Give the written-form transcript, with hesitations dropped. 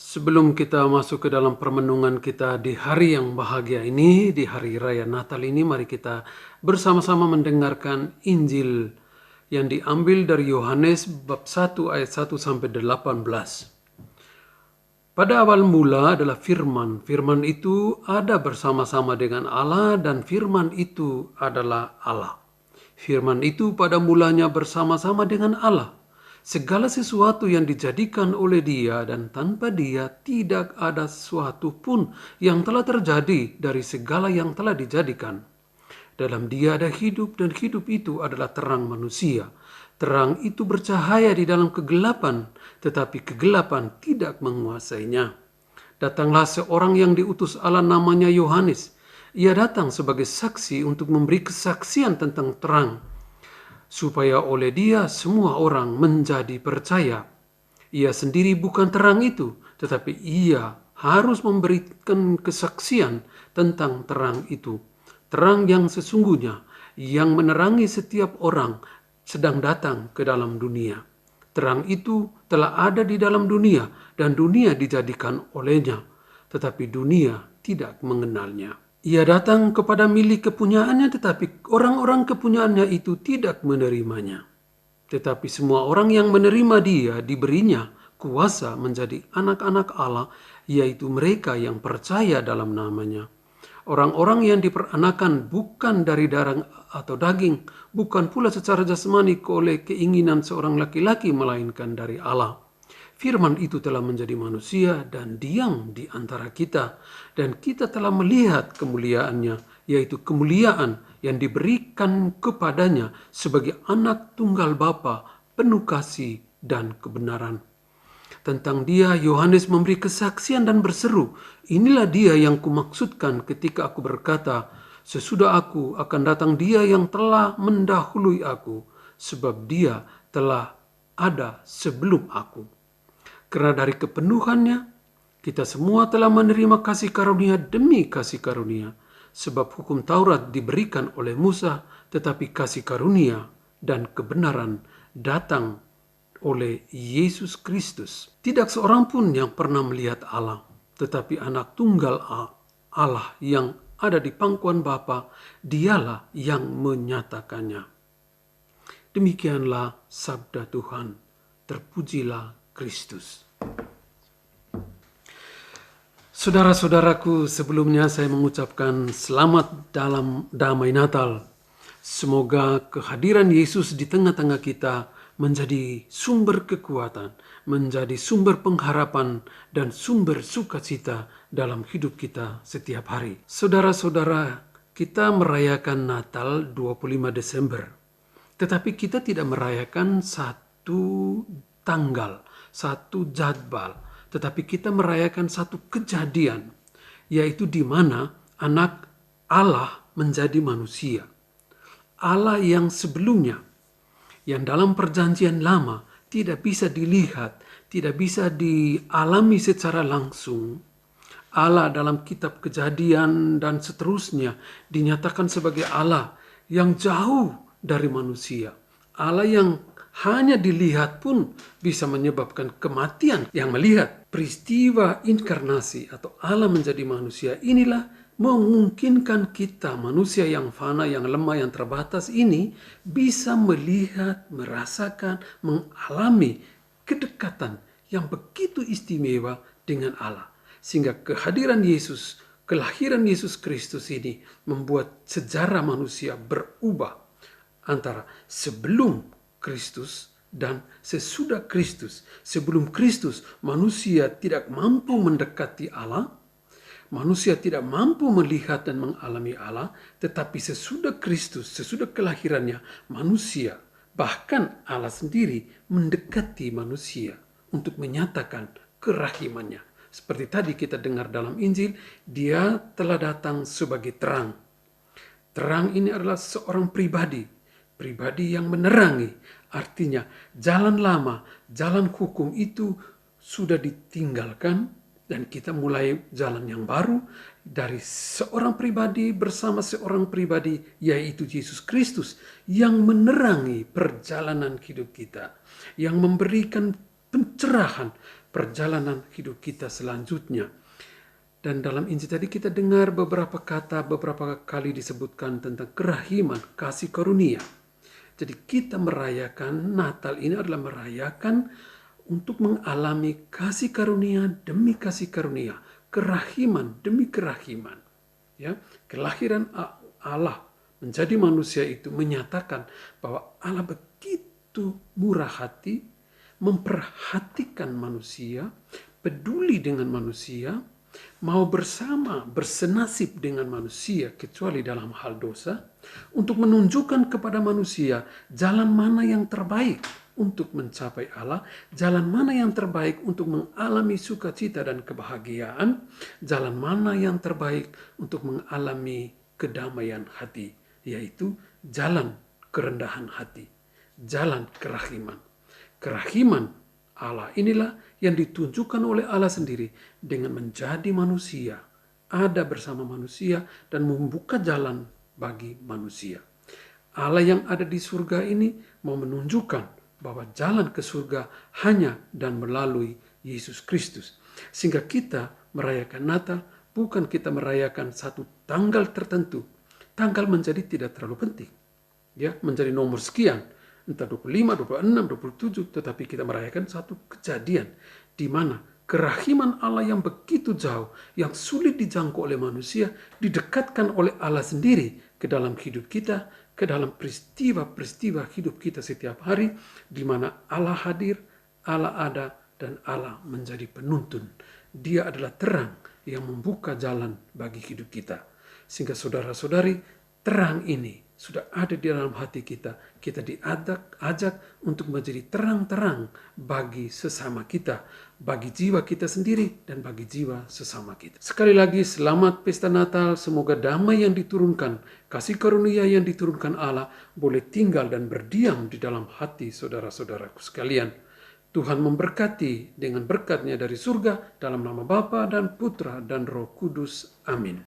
Sebelum kita masuk ke dalam permenungan kita di hari yang bahagia ini, di hari raya Natal ini, mari kita bersama-sama mendengarkan Injil yang diambil dari Yohanes bab 1 ayat 1 sampai 18. Pada awal mula adalah firman. Firman itu ada bersama-sama dengan Allah dan firman itu adalah Allah. Firman itu pada mulanya bersama-sama dengan Allah. Segala sesuatu yang dijadikan oleh Dia dan tanpa Dia tidak ada sesuatu pun yang telah terjadi dari segala yang telah dijadikan. Dalam Dia ada hidup dan hidup itu adalah terang manusia. Terang itu bercahaya di dalam kegelapan, tetapi kegelapan tidak menguasainya. Datanglah seorang yang diutus Allah namanya Yohanes. Ia datang sebagai saksi untuk memberi kesaksian tentang terang, supaya oleh Dia semua orang menjadi percaya. Ia sendiri bukan terang itu, tetapi Ia harus memberikan kesaksian tentang terang itu. Terang yang sesungguhnya, yang menerangi setiap orang sedang datang ke dalam dunia. Terang itu telah ada di dalam dunia dan dunia dijadikan olehnya, tetapi dunia tidak mengenalnya. Ia datang kepada milik kepunyaannya, tetapi orang-orang kepunyaannya itu tidak menerimanya. Tetapi semua orang yang menerima Dia diberinya kuasa menjadi anak-anak Allah, yaitu mereka yang percaya dalam namanya. Orang-orang yang diperanakan bukan dari darah atau daging, bukan pula secara jasmani oleh keinginan seorang laki-laki, melainkan dari Allah. Firman itu telah menjadi manusia dan diam di antara kita, dan kita telah melihat kemuliaannya, yaitu kemuliaan yang diberikan kepadanya sebagai anak tunggal Bapa, penuh kasih dan kebenaran. Tentang Dia, Yohanes memberi kesaksian dan berseru, "Inilah Dia yang kumaksudkan ketika aku berkata, sesudah aku akan datang Dia yang telah mendahului aku, sebab Dia telah ada sebelum aku." Karena dari kepenuhannya, kita semua telah menerima kasih karunia demi kasih karunia. Sebab hukum Taurat diberikan oleh Musa, tetapi kasih karunia dan kebenaran datang oleh Yesus Kristus. Tidak seorang pun yang pernah melihat Allah, tetapi anak tunggal Allah yang ada di pangkuan Bapa, Dialah yang menyatakannya. Demikianlah sabda Tuhan. Terpujilah Kristus. Saudara-saudaraku, sebelumnya saya mengucapkan selamat dalam damai Natal. Semoga kehadiran Yesus di tengah-tengah kita menjadi sumber kekuatan, menjadi sumber pengharapan dan sumber sukacita dalam hidup kita setiap hari. Saudara-saudara, kita merayakan Natal 25 Desember. Tetapi kita tidak merayakan satu tanggal, satu jadwal, tetapi kita merayakan satu kejadian, yaitu di mana anak Allah menjadi manusia. Allah yang sebelumnya, yang dalam perjanjian lama tidak bisa dilihat, tidak bisa dialami secara langsung. Allah dalam kitab Kejadian dan seterusnya dinyatakan sebagai Allah yang jauh dari manusia. Allah yang hanya dilihat pun bisa menyebabkan kematian. Yang melihat peristiwa inkarnasi atau Allah menjadi manusia inilah memungkinkan kita, manusia yang fana, yang lemah, yang terbatas ini, bisa melihat, merasakan, mengalami kedekatan yang begitu istimewa dengan Allah. Sehingga kehadiran Yesus, kelahiran Yesus Kristus ini membuat sejarah manusia berubah antara sebelum Kristus dan sesudah Kristus. Sebelum Kristus, manusia tidak mampu mendekati Allah, manusia tidak mampu melihat dan mengalami Allah, tetapi sesudah Kristus, sesudah kelahirannya, manusia, bahkan Allah sendiri mendekati manusia untuk menyatakan kerahimannya. Seperti tadi kita dengar dalam Injil, Dia telah datang sebagai terang. Terang ini adalah seorang pribadi yang menerangi. Artinya jalan lama, jalan hukum itu sudah ditinggalkan dan kita mulai jalan yang baru dari seorang pribadi bersama seorang pribadi, yaitu Yesus Kristus, yang menerangi perjalanan hidup kita, yang memberikan pencerahan perjalanan hidup kita selanjutnya. Dan dalam Injil tadi kita dengar beberapa kali disebutkan tentang kerahiman, kasih karunia. Jadi kita merayakan Natal ini adalah merayakan untuk mengalami kasih karunia demi kasih karunia, kerahiman demi kerahiman. Ya, kelahiran Allah menjadi manusia itu menyatakan bahwa Allah begitu murah hati, memperhatikan manusia, peduli dengan manusia, mau bersama, bersenasib dengan manusia kecuali dalam hal dosa, untuk menunjukkan kepada manusia jalan mana yang terbaik untuk mencapai Allah, jalan mana yang terbaik untuk mengalami sukacita dan kebahagiaan, jalan mana yang terbaik untuk mengalami kedamaian hati, yaitu jalan kerendahan hati, jalan kerahiman. Kerahiman Allah inilah yang ditunjukkan oleh Allah sendiri dengan menjadi manusia, ada bersama manusia dan membuka jalan bagi manusia. Allah yang ada di surga ini mau menunjukkan bahwa jalan ke surga hanya dan melalui Yesus Kristus. Sehingga kita merayakan Natal bukan kita merayakan satu tanggal tertentu. Tanggal menjadi tidak terlalu penting. Ya, menjadi nomor sekian. Entah 25, 26, 27, tetapi kita merayakan satu kejadian di mana kerahiman Allah yang begitu jauh, yang sulit dijangkau oleh manusia, didekatkan oleh Allah sendiri ke dalam hidup kita, ke dalam peristiwa-peristiwa hidup kita setiap hari, di mana Allah hadir, Allah ada, dan Allah menjadi penuntun. Dia adalah terang yang membuka jalan bagi hidup kita. Sehingga saudara-saudari, terang ini sudah ada di dalam hati kita. Kita diajak untuk menjadi terang-terang bagi sesama kita, bagi jiwa kita sendiri, dan bagi jiwa sesama kita. Sekali lagi, selamat pesta Natal. Semoga damai yang diturunkan, kasih karunia yang diturunkan Allah boleh tinggal dan berdiam di dalam hati saudara-saudaraku sekalian. Tuhan memberkati dengan berkat-Nya dari surga, dalam nama Bapa dan Putra dan Roh Kudus. Amin.